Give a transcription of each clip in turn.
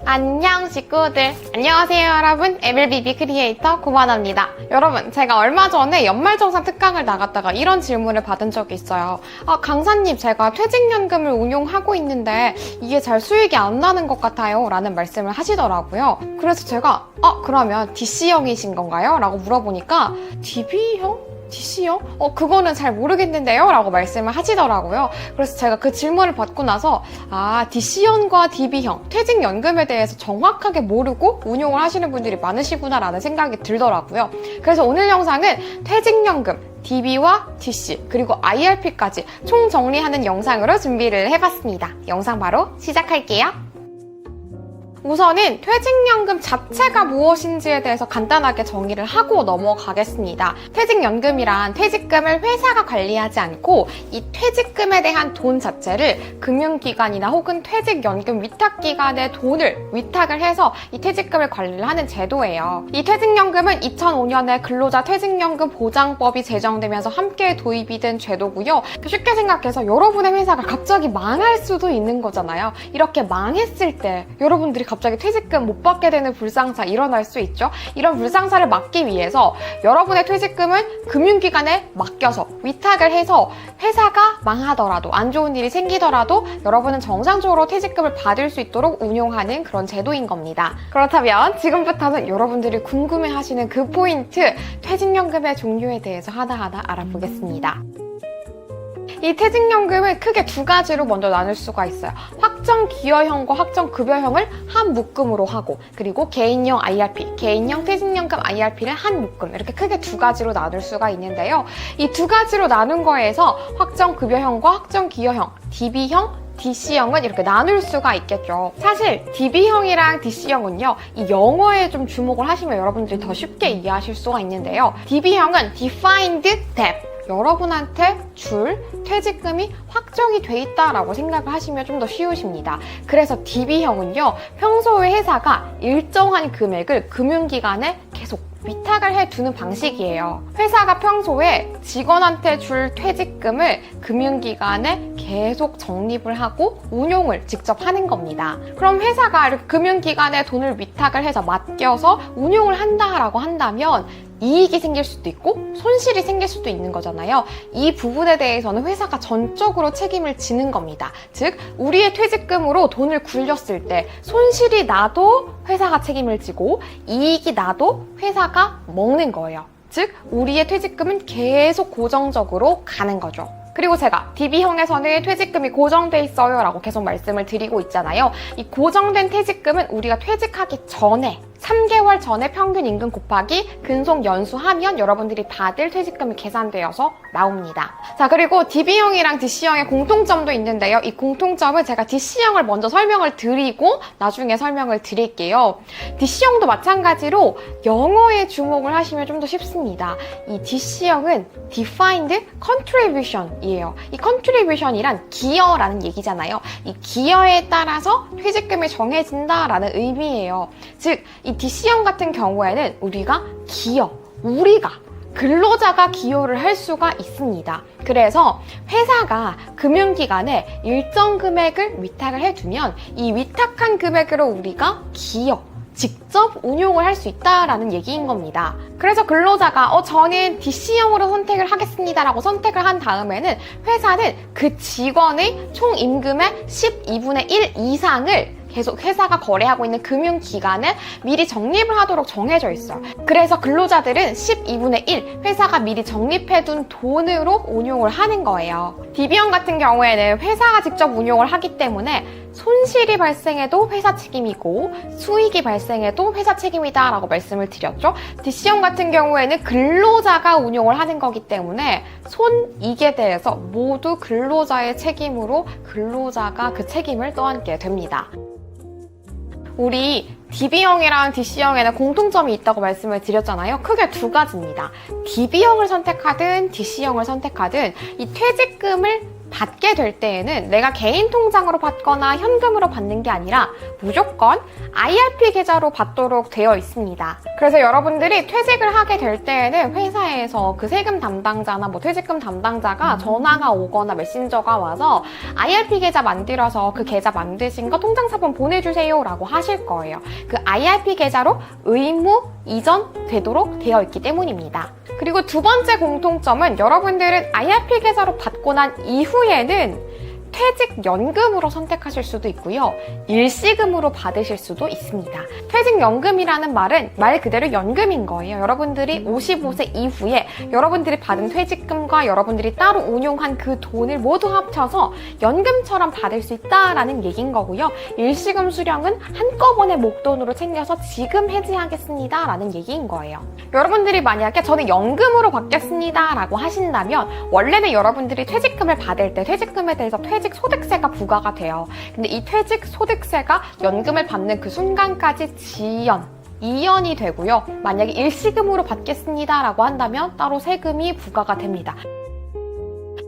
안녕 식구들. 안녕하세요 여러분. 에밀비비 크리에이터 고만아입니다. 여러분, 제가 얼마 전에 연말정산 특강을 나갔다가 이런 질문을 받은 적이 있어요. 강사님, 제가 퇴직연금을 운용하고 있는데 이게 잘 수익이 안 나는 것 같아요 라는 말씀을 하시더라고요. 그래서 제가 그러면 DC형이신 건가요? 라고 물어보니까 DB형? DC형? 그거는 잘 모르겠는데요? 라고 말씀을 하시더라고요. 그래서 제가 그 질문을 받고 나서 DC형과 DB형, 퇴직연금에 대해서 정확하게 모르고 운용을 하시는 분들이 많으시구나 라는 생각이 들더라고요. 그래서 오늘 영상은 퇴직연금, DB와 DC, 그리고 IRP까지 총정리하는 영상으로 준비를 해봤습니다. 영상 바로 시작할게요. 우선은 퇴직연금 자체가 무엇인지에 대해서 간단하게 정의를 하고 넘어가겠습니다. 퇴직연금이란 퇴직금을 회사가 관리하지 않고 이 퇴직금에 대한 돈 자체를 금융기관이나 혹은 퇴직연금 위탁기관에 돈을 위탁을 해서 이 퇴직금을 관리를 하는 제도예요. 이 퇴직연금은 2005년에 근로자 퇴직연금 보장법이 제정되면서 함께 도입이 된 제도고요. 쉽게 생각해서 여러분의 회사가 갑자기 망할 수도 있는 거잖아요. 이렇게 망했을 때 여러분들이 갑자기 퇴직금 못 받게 되는 불상사 일어날 수 있죠. 이런 불상사를 막기 위해서 여러분의 퇴직금은 금융기관에 맡겨서 위탁을 해서 회사가 망하더라도 안 좋은 일이 생기더라도 여러분은 정상적으로 퇴직금을 받을 수 있도록 운용하는 그런 제도인 겁니다. 그렇다면 지금부터는 여러분들이 궁금해하시는 그 포인트, 퇴직연금의 종류에 대해서 하나하나 알아보겠습니다. 이 퇴직연금을 크게 두 가지로 먼저 나눌 수가 있어요. 확정기여형과 확정급여형을 한 묶음으로 하고, 그리고 개인형 IRP, 개인형 퇴직연금 IRP를 한 묶음, 이렇게 크게 두 가지로 나눌 수가 있는데요. 이 두 가지로 나눈 거에서 확정급여형과 확정기여형, DB형, DC형은 이렇게 나눌 수가 있겠죠. 사실 DB형이랑 DC형은요, 이 영어에 좀 주목을 하시면 여러분들이 더 쉽게 이해하실 수가 있는데요. DB형은 Defined Debt, 여러분한테 줄 퇴직금이 확정이 돼 있다라고 생각을 하시면 좀 더 쉬우십니다. 그래서 DB형은요, 평소에 회사가 일정한 금액을 금융기관에 계속 위탁을 해두는 방식이에요. 회사가 평소에 직원한테 줄 퇴직금을 금융기관에 계속 적립을 하고 운용을 직접 하는 겁니다. 그럼 회사가 이렇게 금융기관에 돈을 위탁을 해서 맡겨서 운용을 한다라고 한다면 이익이 생길 수도 있고 손실이 생길 수도 있는 거잖아요. 이 부분에 대해서는 회사가 전적으로 책임을 지는 겁니다. 즉, 우리의 퇴직금으로 돈을 굴렸을 때 손실이 나도 회사가 책임을 지고 이익이 나도 회사가 먹는 거예요. 즉, 우리의 퇴직금은 계속 고정적으로 가는 거죠. 그리고 제가 DB형에서는 퇴직금이 고정돼 있어요 라고 계속 말씀을 드리고 있잖아요. 이 고정된 퇴직금은 우리가 퇴직하기 전에 3개월 전에 평균 임금 곱하기 근속 연수하면 여러분들이 받을 퇴직금이 계산되어서 나옵니다. 자, 그리고 DB형이랑 DC형의 공통점도 있는데요. 이 공통점은 제가 DC형을 먼저 설명을 드리고 나중에 설명을 드릴게요. DC형도 마찬가지로 영어에 주목을 하시면 좀 더 쉽습니다. 이 DC형은 Defined Contribution이에요. 이 Contribution이란 기여라는 얘기잖아요. 이 기여에 따라서 퇴직금이 정해진다라는 의미예요. 즉, 이 DC형 같은 경우에는 우리가 근로자가 기여를 할 수가 있습니다. 그래서 회사가 금융기관에 일정 금액을 위탁을 해두면 이 위탁한 금액으로 우리가 직접 운용을 할 수 있다라는 얘기인 겁니다. 그래서 근로자가 저는 DC형으로 선택을 하겠습니다 라고 선택을 한 다음에는 회사는 그 직원의 총 임금의 12분의 1 이상을 계속 회사가 거래하고 있는 금융기관에 미리 적립을 하도록 정해져 있어요. 그래서 근로자들은 12분의 1 회사가 미리 적립해둔 돈으로 운용을 하는 거예요. DB형 같은 경우에는 회사가 직접 운용을 하기 때문에 손실이 발생해도 회사 책임이고 수익이 발생해도 회사 책임이다 라고 말씀을 드렸죠. DC형 같은 경우에는 근로자가 운용을 하는 거기 때문에 손익에 대해서 모두 근로자의 책임으로 근로자가 그 책임을 떠안게 됩니다. 우리 DB형이랑 DC형에는 공통점이 있다고 말씀을 드렸잖아요. 크게 두 가지입니다. DB형을 선택하든 DC형을 선택하든 이 퇴직금을 받게 될 때에는 내가 개인 통장으로 받거나 현금으로 받는 게 아니라 무조건 IRP 계좌로 받도록 되어 있습니다. 그래서 여러분들이 퇴직을 하게 될 때에는 회사에서 그 세금 담당자나 뭐 퇴직금 담당자가 전화가 오거나 메신저가 와서 IRP 계좌 만들어서 그 계좌 만드신 거 통장사본 보내주세요 라고 하실 거예요. 그 IRP 계좌로 의무 이전 되도록 되어 있기 때문입니다. 그리고 두 번째 공통점은 여러분들은 IRP 계좌로 받고 난 이후에는 퇴직연금으로 선택하실 수도 있고요. 일시금으로 받으실 수도 있습니다. 퇴직연금이라는 말은 말 그대로 연금인 거예요. 여러분들이 55세 이후에 여러분들이 받은 퇴직금과 여러분들이 따로 운용한 그 돈을 모두 합쳐서 연금처럼 받을 수 있다라는 얘기인 거고요. 일시금 수령은 한꺼번에 목돈으로 챙겨서 지금 해지하겠습니다 라는 얘기인 거예요. 여러분들이 만약에 저는 연금으로 받겠습니다 라고 하신다면 원래는 여러분들이 퇴직금을 받을 때 퇴직금에 대해서 퇴직 소득세가 부과가 돼요. 근데 이 퇴직 소득세가 연금을 받는 그 순간까지 지연, 이연이 되고요. 만약에 일시금으로 받겠습니다 라고 한다면 따로 세금이 부과가 됩니다.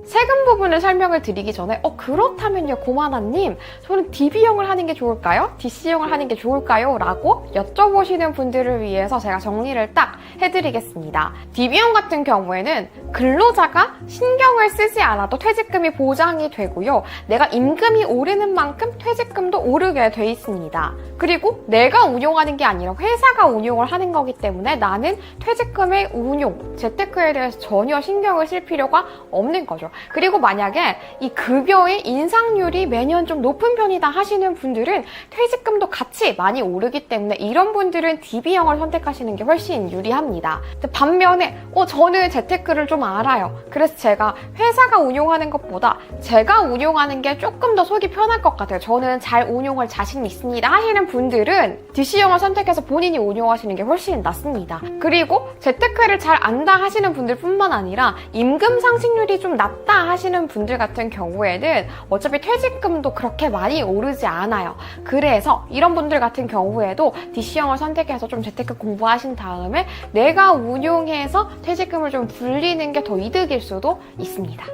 세금 부분을 설명을 드리기 전에 그렇다면요 고마나님 저는 DB형을 하는 게 좋을까요? DC형을 하는 게 좋을까요? 라고 여쭤보시는 분들을 위해서 제가 정리를 딱 해드리겠습니다. DB형 같은 경우에는 근로자가 신경을 쓰지 않아도 퇴직금이 보장이 되고요. 내가 임금이 오르는 만큼 퇴직금도 오르게 돼 있습니다. 그리고 내가 운용하는 게 아니라 회사가 운용을 하는 거기 때문에 나는 퇴직금의 운용, 재테크에 대해서 전혀 신경을 쓸 필요가 없는 거죠. 그리고 만약에 이 급여의 인상률이 매년 좀 높은 편이다 하시는 분들은 퇴직금도 같이 많이 오르기 때문에 이런 분들은 DB형을 선택하시는 게 훨씬 유리합니다. 반면에 저는 재테크를 좀 알아요. 그래서 제가 회사가 운용하는 것보다 제가 운용하는 게 조금 더 속이 편할 것 같아요. 저는 잘 운용할 자신 있습니다 하시는 분들은 DC형을 선택해서 본인이 운용하시는 게 훨씬 낫습니다. 그리고 재테크를 잘 안다 하시는 분들 뿐만 아니라 임금 상승률이 좀 낮다 하시는 분들 같은 경우에는 어차피 퇴직금도 그렇게 많이 오르지 않아요. 그래서 이런 분들 같은 경우에도 DC형을 선택해서 좀 재테크 공부하신 다음에 내가 운용해서 퇴직금을 좀 불리는 게 더 이득일 수도 있습니다.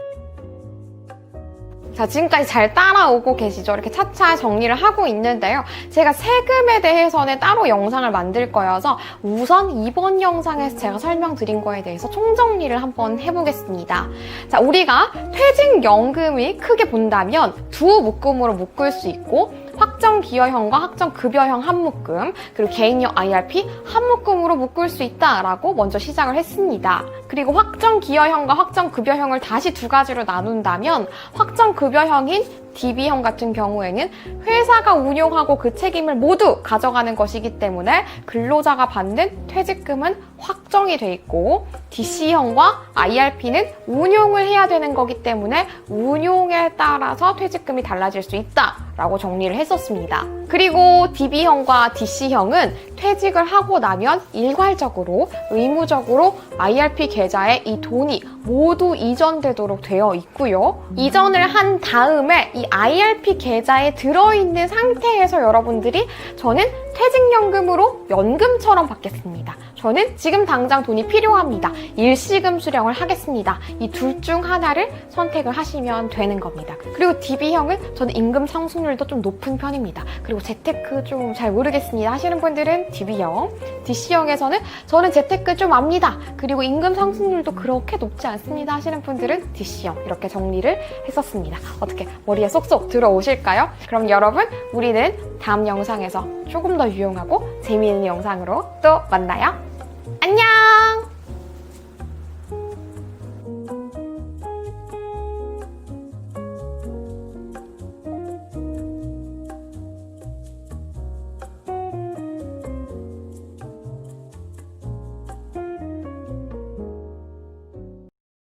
자, 지금까지 잘 따라오고 계시죠? 이렇게 차차 정리를 하고 있는데요. 제가 세금에 대해서는 따로 영상을 만들 거여서 우선 이번 영상에서 제가 설명드린 거에 대해서 총정리를 한번 해보겠습니다. 자, 우리가 퇴직연금이 크게 본다면 두 묶음으로 묶을 수 있고 확정기여형과 확정급여형 한 묶음, 그리고 개인형 IRP 한 묶음으로 묶을 수 있다라고 먼저 시작을 했습니다. 그리고 확정기여형과 확정급여형을 다시 두 가지로 나눈다면 확정급여형인 DB형 같은 경우에는 회사가 운용하고 그 책임을 모두 가져가는 것이기 때문에 근로자가 받는 퇴직금은 확정이 돼 있고 DC형과 IRP는 운용을 해야 되는 거기 때문에 운용에 따라서 퇴직금이 달라질 수 있다라고 정리를 했었습니다. 그리고 DB형과 DC형은 퇴직을 하고 나면 일괄적으로 의무적으로 IRP 계좌에 이 돈이 모두 이전되도록 되어 있고요. 이전을 한 다음에 이 IRP 계좌에 들어있는 상태에서 여러분들이 저는 퇴직연금으로 연금처럼 받겠습니다. 저는 지금 당장 돈이 필요합니다. 일시금 수령을 하겠습니다. 이 둘 중 하나를 선택을 하시면 되는 겁니다. 그리고 DB형은 저는 임금 상승률도 좀 높은 편입니다. 그리고 재테크 좀 잘 모르겠습니다 하시는 분들은 DB형, DC형에서는 저는 재테크 좀 압니다. 그리고 임금 상승률도 그렇게 높지 않습니다 하시는 분들은 DC형 이렇게 정리를 했었습니다. 어떻게 머리에 쏙쏙 들어오실까요? 그럼 여러분 우리는 다음 영상에서 조금 더 유용하고 재미있는 영상으로 또 만나요. 안녕!